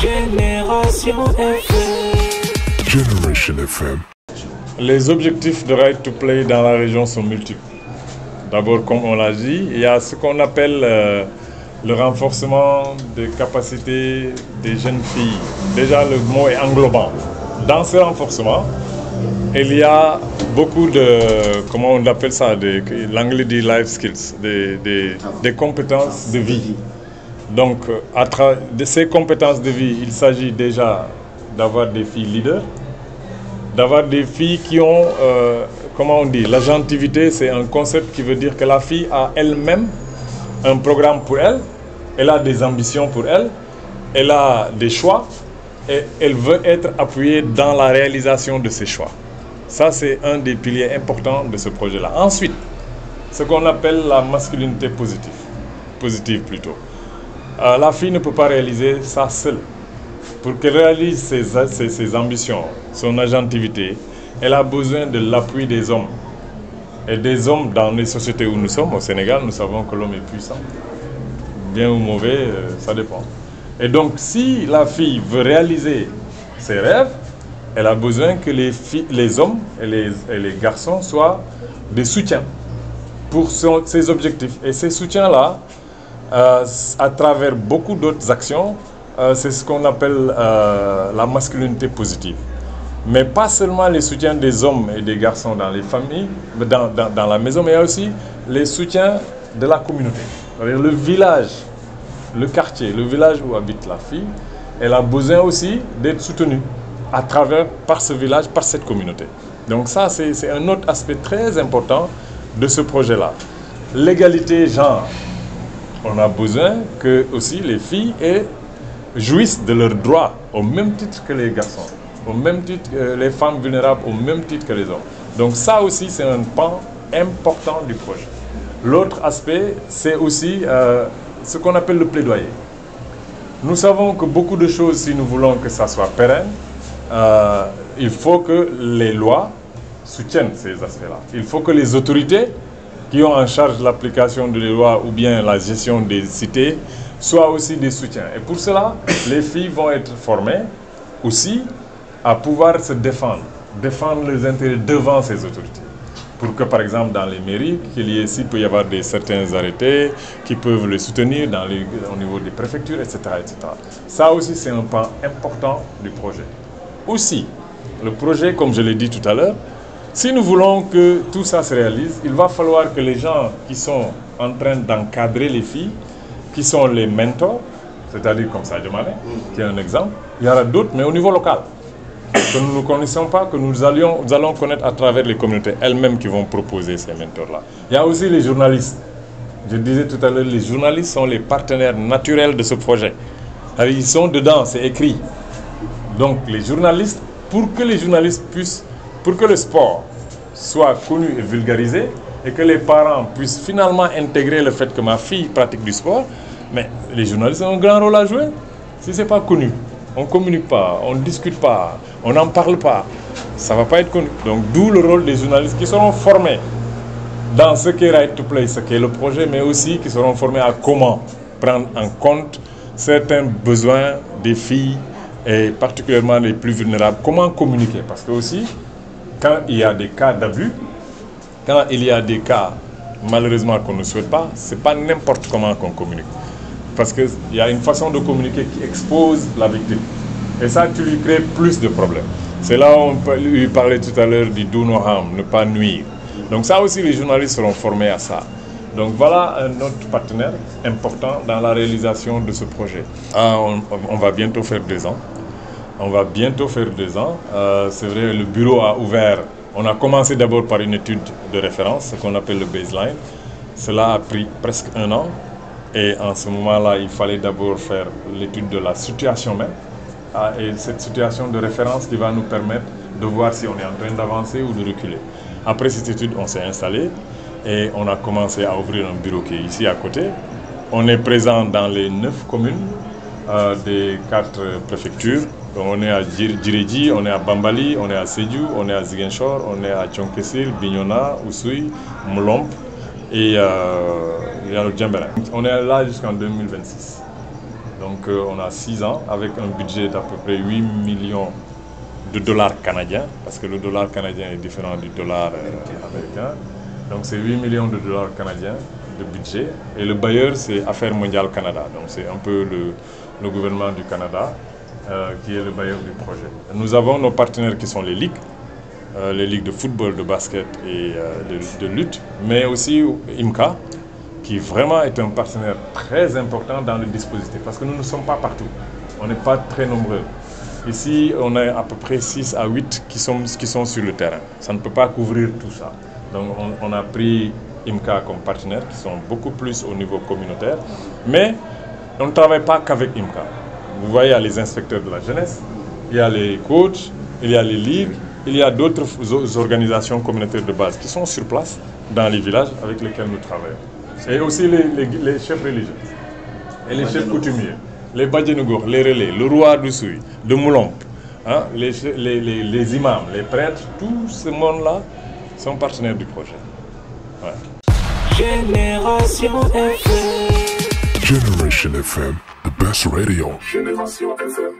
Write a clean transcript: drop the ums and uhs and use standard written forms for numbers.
Génération FM. Generation FM. Les objectifs de Right to Play dans la région sont multiples. D'abord, comme on l'a dit, il y a ce qu'on appelle le renforcement des capacités des jeunes filles. Déjà, le mot est englobant. Dans ce renforcement, il y a beaucoup de, comment on appelle ça, l'anglais dit life skills, des compétences de vie. Donc, à travers de ces compétences de vie, il s'agit déjà d'avoir des filles leaders, d'avoir des filles qui ont, comment on dit, l'agentivité, c'est un concept qui veut dire que la fille a elle-même un programme pour elle, elle a des ambitions pour elle, elle a des choix et elle veut être appuyée dans la réalisation de ces choix. Ça, c'est un des piliers importants de ce projet-là. Ensuite, ce qu'on appelle la masculinité positive plutôt. La fille ne peut pas réaliser ça seule. Pour qu'elle réalise ses ambitions, son agentivité, elle a besoin de l'appui des hommes. Et des hommes dans les sociétés où nous sommes, au Sénégal, nous savons que l'homme est puissant. Bien ou mauvais, ça dépend. Et donc, si la fille veut réaliser ses rêves, elle a besoin que les hommes et les garçons soient des soutiens pour ses objectifs. Et ces soutiens-là, à travers beaucoup d'autres actions, c'est ce qu'on appelle la masculinité positive. Mais pas seulement les soutiens des hommes et des garçons dans les familles, dans la maison, mais il y a aussi les soutiens de la communauté. C'est-à-dire le village, le quartier, le village où habite la fille, elle a besoin aussi d'être soutenue par ce village, par cette communauté. Donc ça, c'est un autre aspect très important de ce projet-là. L'égalité genre. On a besoin que aussi les filles jouissent de leurs droits au même titre que les garçons, au même titre que les femmes vulnérables, au même titre que les hommes. Donc ça aussi, c'est un pan important du projet. L'autre aspect, c'est aussi ce qu'on appelle le plaidoyer. Nous savons que beaucoup de choses, si nous voulons que ça soit pérenne, il faut que les lois soutiennent ces aspects-là. Il faut que les autorités qui ont en charge l'application de les lois ou bien la gestion des cités soient aussi des soutiens. Et pour cela, les filles vont être formées aussi à pouvoir se défendre leurs intérêts devant ces autorités. Pour que, par exemple, dans les mairies, s'il peut y avoir certains arrêtés qui peuvent les soutenir au niveau des préfectures, etc., etc. Ça aussi, c'est un pan important du projet. Aussi, le projet, comme je l'ai dit tout à l'heure, si nous voulons que tout ça se réalise, il va falloir que les gens qui sont en train d'encadrer les filles, qui sont les mentors, c'est-à-dire comme Sadio Mané, qui est un exemple, il y en a d'autres, mais au niveau local, que nous ne connaissons pas, que nous allons connaître à travers les communautés elles-mêmes qui vont proposer ces mentors-là. Il y a aussi les journalistes. Je disais tout à l'heure, les journalistes sont les partenaires naturels de ce projet. Alors, ils sont dedans, c'est écrit. Donc les journalistes, pour que le sport soit connu et vulgarisé et que les parents puissent finalement intégrer le fait que ma fille pratique du sport, mais les journalistes ont un grand rôle à jouer. Si ce n'est pas connu, on ne communique pas, on ne discute pas, on n'en parle pas, ça ne va pas être connu. Donc d'où le rôle des journalistes qui seront formés dans ce qu'est Right to Play, ce qu'est le projet, mais aussi qui seront formés à comment prendre en compte certains besoins des filles et particulièrement les plus vulnérables. Comment communiquer? Parce que aussi, quand il y a des cas d'abus, quand il y a des cas malheureusement qu'on ne souhaite pas, ce n'est pas n'importe comment qu'on communique. Parce qu'il y a une façon de communiquer qui expose la victime. Et ça, tu lui crées plus de problèmes. C'est là où on lui parlait tout à l'heure du do no harm, ne pas nuire. Donc ça aussi, les journalistes seront formés à ça. Donc voilà un autre partenaire important dans la réalisation de ce projet. On va bientôt faire 2 ans. C'est vrai, le bureau a ouvert. On a commencé d'abord par une étude de référence, ce qu'on appelle le baseline. Cela a pris presque 1 an. Et en ce moment-là, il fallait d'abord faire l'étude de la situation même. Et cette situation de référence qui va nous permettre de voir si on est en train d'avancer ou de reculer. Après cette étude, on s'est installé et on a commencé à ouvrir un bureau qui est ici à côté. On est présent dans les 9 communes des 4 préfectures. Donc on est à Djiredji, on est à Bambali, on est à Sédhiou, on est à Ziguinchor, on est à Thionck-Essyl, Bignona, Oussouye, Moulomp et Djembélé. On est là jusqu'en 2026. Donc on a 6 ans avec un budget d'à peu près 8 millions de dollars canadiens, parce que le dollar canadien est différent du dollar américain. Donc c'est 8 millions de dollars canadiens de budget. Et le bailleur, c'est Affaires mondiales Canada. Donc c'est un peu le gouvernement du Canada qui est le bailleur du projet. Nous avons nos partenaires qui sont les ligues de football, de basket et de lutte, mais aussi IMCA, qui vraiment est un partenaire très important dans le dispositif, parce que nous ne sommes pas partout, on n'est pas très nombreux. Ici, on a à peu près 6 à 8 qui sont sur le terrain. Ça ne peut pas couvrir tout ça. Donc on a pris IMCA comme partenaire, qui sont beaucoup plus au niveau communautaire, mais on ne travaille pas qu'avec IMCA. Vous voyez, il y a les inspecteurs de la jeunesse, il y a les coachs, il y a les ligues, il y a d'autres organisations communautaires de base qui sont sur place dans les villages avec lesquels nous travaillons. Et aussi les chefs religieux et les chefs coutumiers, les Badjanougor, les relais, le roi d'Oussouy, de Moulomp, hein, les imams, les prêtres, tout ce monde-là sont partenaires du projet. Ouais. Génération FM. Generation FM, the best radio. Génération FM.